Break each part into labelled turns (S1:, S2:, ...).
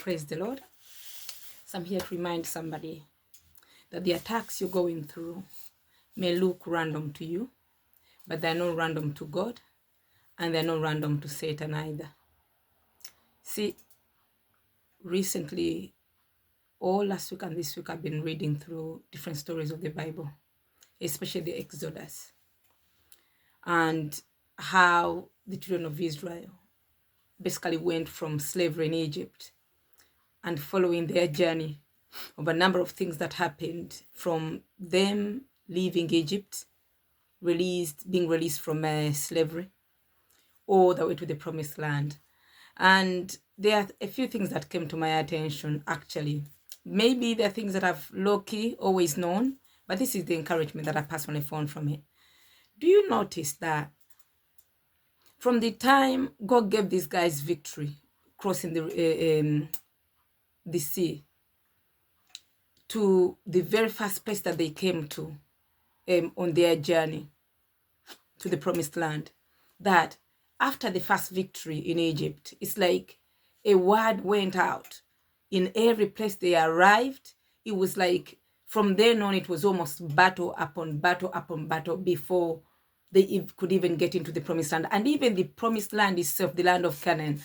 S1: Praise the Lord. So I'm here to remind somebody that the attacks you're going through may look random to you, but they're not random to God, and they're not random to Satan either. See, recently, all last week and this week, I've been reading through different stories of the Bible, especially the Exodus, and how the children of Israel basically went from slavery in Egypt, and following their journey of a number of things that happened from them leaving Egypt, being released from slavery, all the way to the promised land. And there are a few things that came to my attention, actually. Maybe they're things that I've low-key always known, but this is the encouragement that I personally found from it. Do you notice that from the time God gave these guys victory, crossing the sea, to the very first place that they came to on their journey to the promised land, that after the first victory in Egypt, it's like a word went out in every place they arrived. It was like from then on, it was almost battle upon battle upon battle before they could even get into the promised land. And even the promised land itself, the land of Canaan,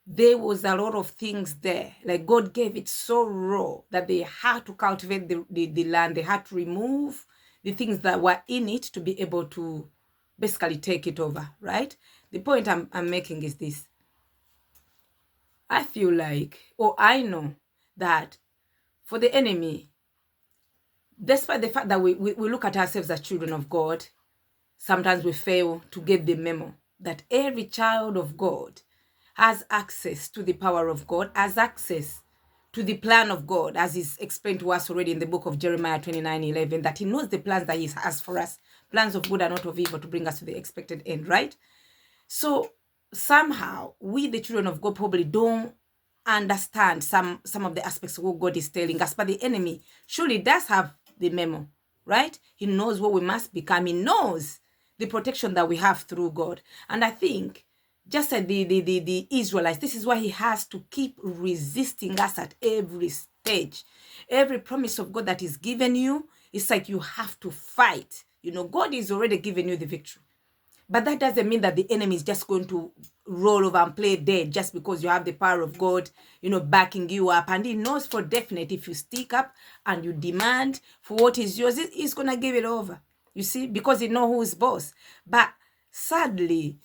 S1: there was a lot of things there. Like God gave it so raw that they had to cultivate the land. They had to remove the things that were in it to be able to basically take it over, right? The point I'm making is this. I feel like, or I know that for the enemy, despite the fact that we look at ourselves as children of God, sometimes we fail to get the memo that every child of God has access to the power of God, has access to the plan of God, as is explained to us already in the book of Jeremiah 29:11, that he knows the plans that he has for us, plans of good and not of evil, to bring us to the expected end, right? So somehow we, the children of God, probably don't understand some of the aspects of what God is telling us, but the enemy surely does have the memo, right? He knows what we must become. He knows the protection that we have through God. And I think just like the Israelites, this is why he has to keep resisting us at every stage. Every promise of God that is given you, it's like you have to fight. You know, God is already giving you the victory. But that doesn't mean that the enemy is just going to roll over and play dead just because you have the power of God, you know, backing you up. And he knows for definite if you stick up and you demand for what is yours, he's going to give it over. You see, because he knows who's boss. But sadly,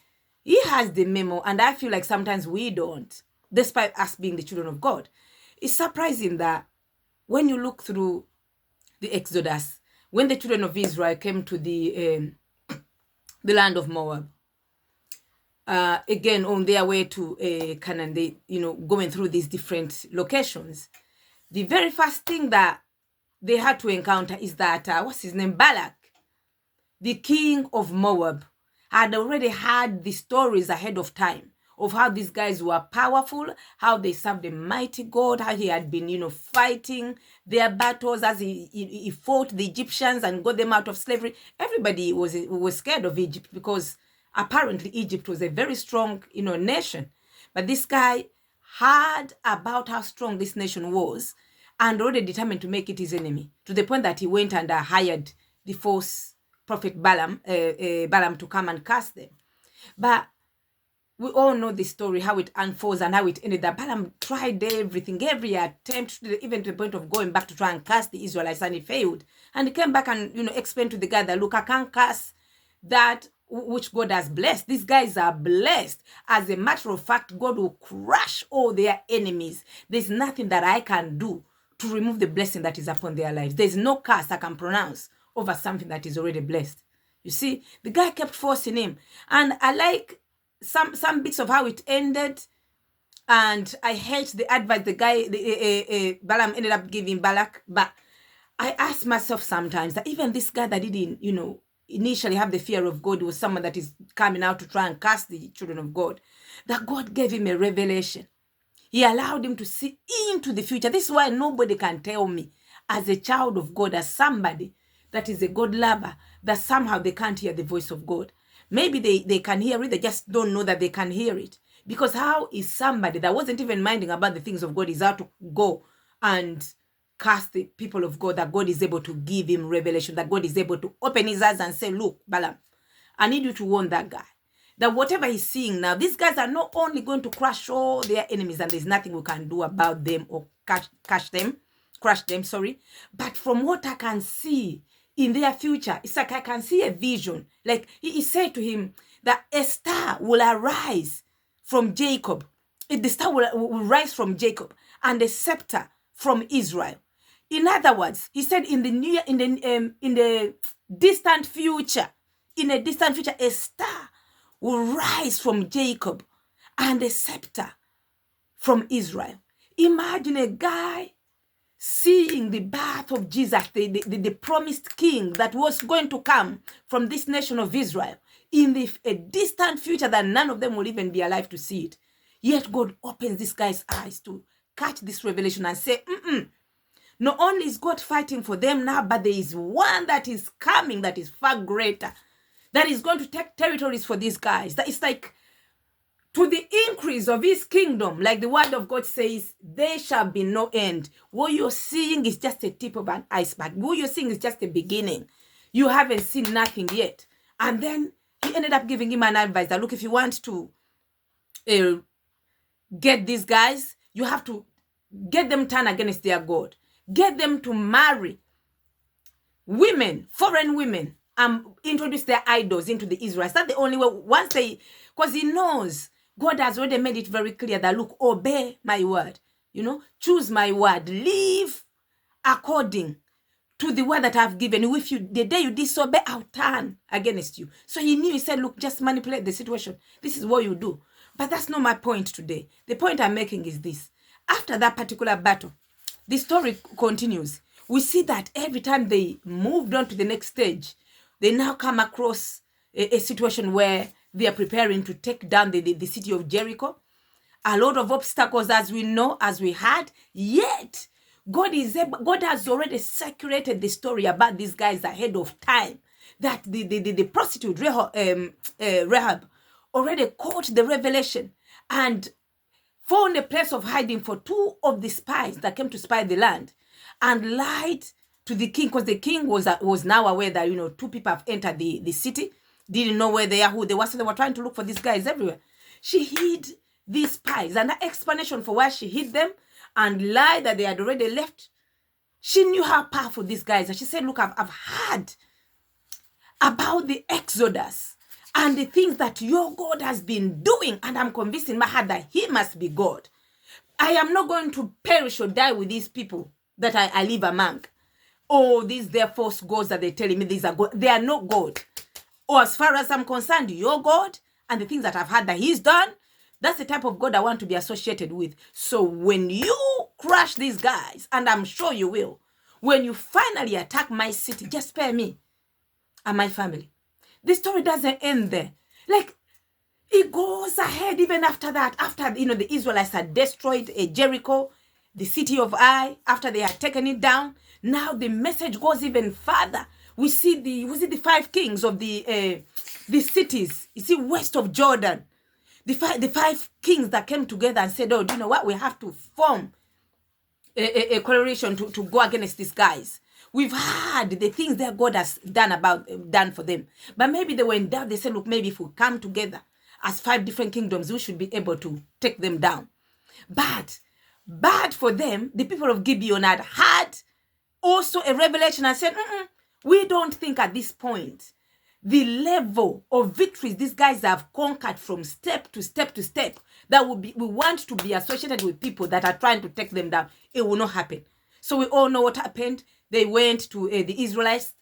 S1: he has the memo, and I feel like sometimes we don't, despite us being the children of God. It's surprising that when you look through the Exodus, when the children of Israel came to the land of Moab, again on their way to Canaan, they, going through these different locations, the very first thing that they had to encounter is that what's his name, Balak, the king of Moab, had already had the stories ahead of time of how these guys were powerful, how they served a mighty God, how he had been, fighting their battles as he fought the Egyptians and got them out of slavery. Everybody was scared of Egypt because apparently Egypt was a very strong, nation. But this guy heard about how strong this nation was and already determined to make it his enemy, to the point that he went and hired the false prophet Balaam to come and curse them. But we all know the story, how it unfolds and how it ended. That Balaam tried everything, every attempt, even to the point of going back to try and curse the Israelites, and he failed. And he came back and, explained to the guy that, look, I can't curse that which God has blessed. These guys are blessed. As a matter of fact, God will crush all their enemies. There's nothing that I can do to remove the blessing that is upon their lives. There's no curse I can pronounce over something that is already blessed. You see, the guy kept forcing him. And I like some bits of how it ended. And I hate the advice the guy, Balaam ended up giving Balak. But I ask myself sometimes that even this guy that didn't, initially have the fear of God, was someone that is coming out to try and curse the children of God, that God gave him a revelation. He allowed him to see into the future. This is why nobody can tell me, as a child of God, as somebody that is a God lover, that somehow they can't hear the voice of God. Maybe they can hear it, they just don't know that they can hear it. Because how is somebody that wasn't even minding about the things of God is how to go and cast the people of God, that God is able to give him revelation, that God is able to open his eyes and say, look, Balaam, I need you to warn that guy that whatever he's seeing now, these guys are not only going to crush all their enemies and there's nothing we can do about them or crush them, sorry. But from what I can see in their future, it's like I can see a vision. Like he said to him that a star will arise from Jacob. The star will rise from Jacob and a scepter from Israel. In other words, he said in the distant future, a star will rise from Jacob and a scepter from Israel. Imagine a guy seeing the birth of Jesus, the promised king that was going to come from this nation of Israel in a distant future that none of them will even be alive to see it. Yet God opens this guy's eyes to catch this revelation and say, not only is God fighting for them now, but there is one that is coming that is far greater, that is going to take territories for these guys. That is like, to the increase of his kingdom, like the word of God says, there shall be no end. What you're seeing is just a tip of an iceberg. What you're seeing is just a beginning. You haven't seen nothing yet. And then he ended up giving him an advice that, look, if you want to get these guys, you have to get them turned against their God. Get them to marry women, foreign women, introduce their idols into the Israelites. That's the only way. Once they, because he knows God has already made it very clear that, look, obey my word, choose my word, live according to the word that I've given you. If the day you disobey, I'll turn against you. So he knew, he said, look, just manipulate the situation. This is what you do. But that's not my point today. The point I'm making is this. After that particular battle, the story continues. We see that every time they moved on to the next stage, they now come across a situation where they are preparing to take down the city of Jericho. A lot of obstacles, as we know, as we had, yet God has already circulated the story about these guys ahead of time. That the prostitute Rahab already caught the revelation and found a place of hiding for two of the spies that came to spy the land, and lied to the king, because the king was now aware that two people have entered the city, didn't know where they are, who they were, so they were trying to look for these guys everywhere. She hid these spies, and the explanation for why she hid them and lied that they had already left, she knew how powerful these guys are. She said, look, I've heard about the Exodus and the things that your God has been doing, and I'm convinced in my heart that he must be God. I am not going to perish or die with these people that I live among. Oh, these their false gods that they're telling me these are God. They are not God. Or as far as I'm concerned, your God and the things that I've heard that he's done, that's the type of God I want to be associated with. So when you crush these guys, and I'm sure you will, when you finally attack my city, just spare me and my family. The story doesn't end there. Like, it goes ahead even after that. After, the Israelites had destroyed Jericho, the city of Ai, after they had taken it down, now the message goes even further. We see the 5 kings of the cities, you see, west of Jordan. The five kings that came together and said, oh, do you know what? We have to form a coalition to go against these guys. We've heard the things that God has done for them. But maybe they were in doubt. They said, look, maybe if we come together as 5 different kingdoms, we should be able to take them down. But for them, the people of Gibeon had also a revelation and said, we don't think at this point the level of victories these guys have conquered from step to step to step, that we want to be associated with people that are trying to take them down. It will not happen. So we all know what happened. They went to the Israelites,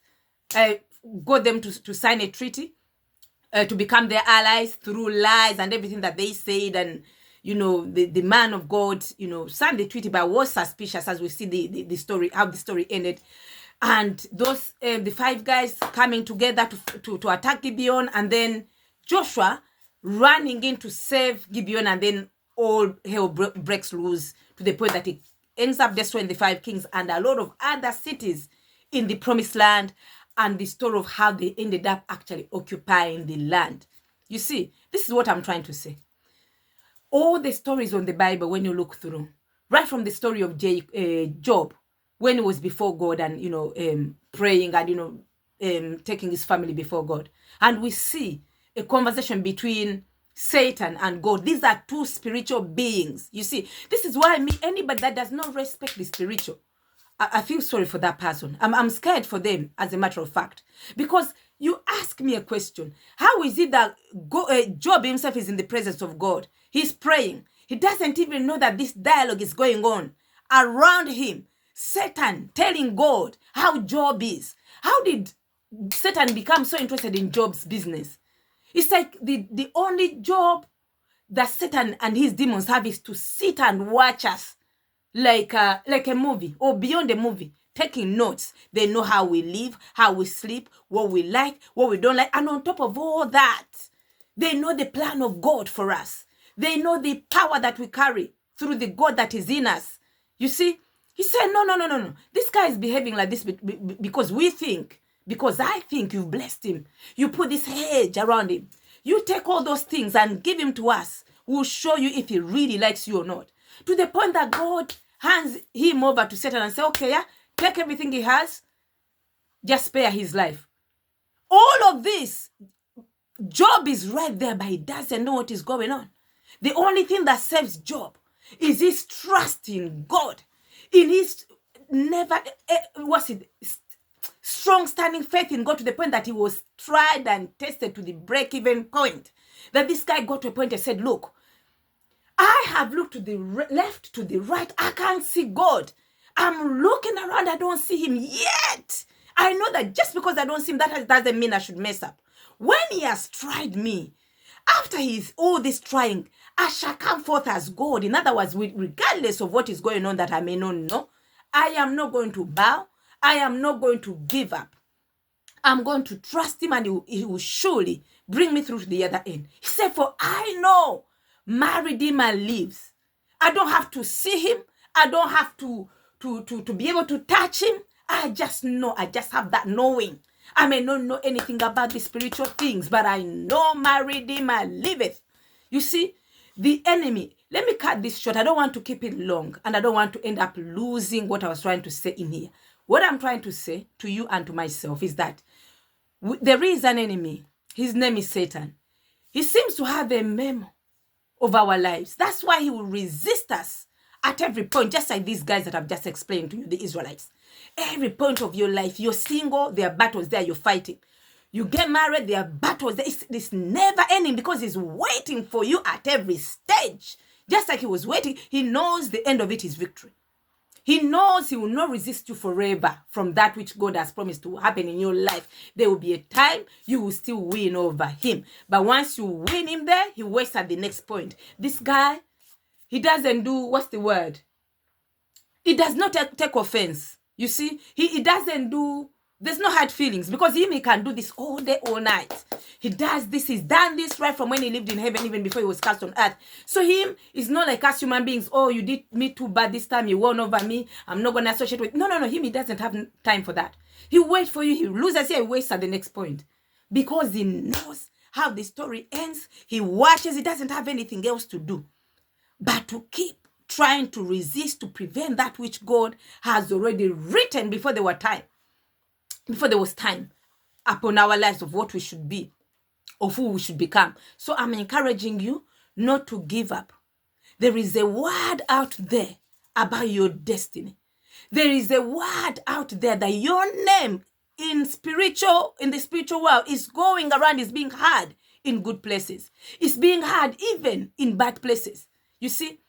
S1: got them to sign a treaty to become their allies through lies and everything that they said. And, the man of God, signed the treaty, but was suspicious, as we see the story, how the story ended. And those, the 5 guys coming together to attack Gibeon, and then Joshua running in to save Gibeon, and then all hell breaks loose to the point that it ends up destroying the 5 kings and a lot of other cities in the promised land, and the story of how they ended up actually occupying the land. You see, this is what I'm trying to say. All the stories on the Bible, when you look through, right from the story of Job, when he was before God and, praying and, taking his family before God. And we see a conversation between Satan and God. These are two spiritual beings. You see, this is why anybody that does not respect the spiritual, I feel sorry for that person. I'm scared for them, as a matter of fact. Because you ask me a question. How is it that Job himself is in the presence of God? He's praying. He doesn't even know that this dialogue is going on around him. Satan telling God how Job is. How did Satan become so interested in Job's business? It's like the only job that Satan and his demons have is to sit and watch us like a movie or beyond a movie, taking notes. They know how we live, how we sleep, what we like, what we don't like. And on top of all that, they know the plan of God for us. They know the power that we carry through the God that is in us. You see, he said, no. This guy is behaving like this because I think you've blessed him. You put this hedge around him. You take all those things and give him to us. We'll show you if he really likes you or not. To the point that God hands him over to Satan and say, okay, yeah, take everything he has, just spare his life. All of this, Job is right there, but he doesn't know what is going on. The only thing that saves Job is his trust in God, in his strong standing faith in God, to the point that he was tried and tested to the break-even point. That this guy got to a point and said, look, I have looked to the left, to the right. I can't see God. I'm looking around. I don't see him yet. I know that just because I don't see him, that doesn't mean I should mess up. When he has tried me, after he's all this trying, I shall come forth as God. In other words, regardless of what is going on that I may not know, I am not going to bow. I am not going to give up. I'm going to trust him, and he will surely bring me through to the other end. He said, for I know my Redeemer lives. I don't have to see him. I don't have to be able to touch him. I just know. I just have that knowing. I may not know anything about the spiritual things, but I know my Redeemer liveth. You see, the enemy, let me cut this short. I don't want to keep it long, and I don't want to end up losing what I was trying to say in here. What I'm trying to say to you and to myself is that there is an enemy. His name is Satan. He seems to have a memo of our lives. That's why he will resist us at every point, just like these guys that I've just explained to you, the Israelites. Every point of your life, you're single, there are battles there you're fighting. You get married, there are battles there. It's never ending, because he's waiting for you at every stage. Just like he was waiting, he knows the end of it is victory. He knows he will not resist you forever from that which God has promised to happen in your life. There will be a time you will still win over him. But once you win him there, he waits at the next point. This guy, he doesn't do, what's the word? He does not take offense. You see, he doesn't do, there's no hard feelings, because he can do this all day, all night. He does this, he's done this right from when he lived in heaven, even before he was cast on earth. So him is not like us human beings. Oh, you did me too bad this time, you won over me, I'm not going to associate with. No. Him, he doesn't have time for that. He waits for you, he loses here, he waits at the next point. Because he knows how the story ends. He watches, he doesn't have anything else to do but to keep trying to resist, to prevent that which God has already written before there was time upon our lives of what we should be, of who we should become. So I'm encouraging you not to give up. There is a word out there about your destiny. There is a word out there that your name in the spiritual world is going around, is being heard in good places. It's being heard even in bad places. You see,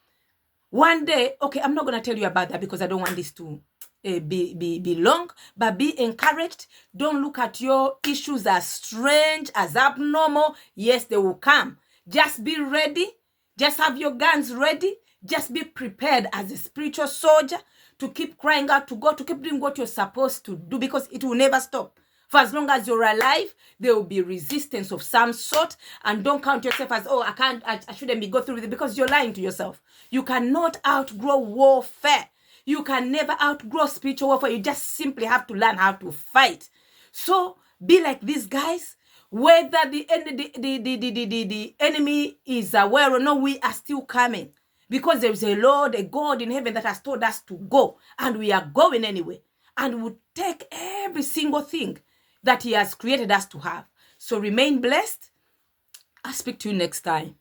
S1: one day, okay, I'm not going to tell you about that because I don't want this to be long, but be encouraged. Don't look at your issues as strange, as abnormal. Yes, they will come. Just be ready. Just have your guns ready. Just be prepared as a spiritual soldier to keep crying out to God, to keep doing what you're supposed to do, because it will never stop. For as long as you're alive, there will be resistance of some sort. And don't count yourself as, oh, I shouldn't be going through with it, because you're lying to yourself. You cannot outgrow warfare. You can never outgrow spiritual warfare. You just simply have to learn how to fight. So be like these guys. Whether the enemy is aware or not, we are still coming. Because there is a Lord, a God in heaven that has told us to go. And we are going anyway. And we'll take every single thing that he has created us to have. So remain blessed. I'll speak to you next time.